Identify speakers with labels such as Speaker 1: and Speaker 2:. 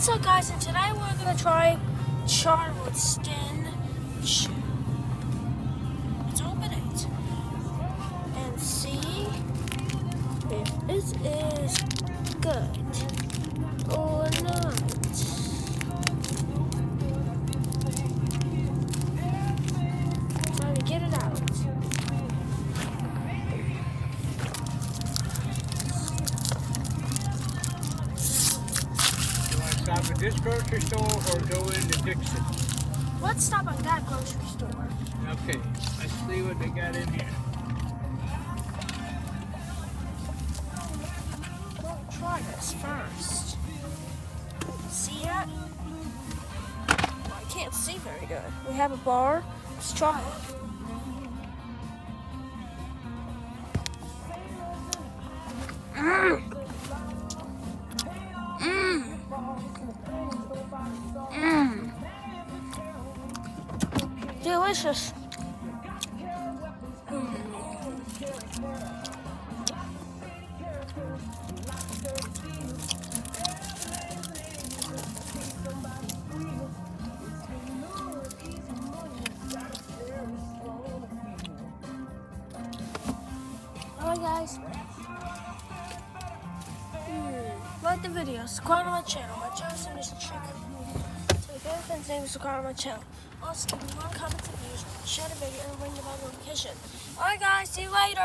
Speaker 1: What's up, guys? And today we're gonna try Charleston. Let's open it and see if it is good or not. Trying to get it out.
Speaker 2: Stop at this grocery store or go into Dixon?
Speaker 1: Let's stop at that grocery store.
Speaker 2: Okay, let's see what they got in here.
Speaker 1: We'll try this first. See it? Well, I can't see very good. We have a bar. Let's try it. Delicious. Alright, guys. Like the video, subscribe to my channel. My Charleston is chicken. So if you have friends, name, subscribe to my channel. Also, give me one comment and views, share the video, and ring the bell notification. Alright, guys, see you later.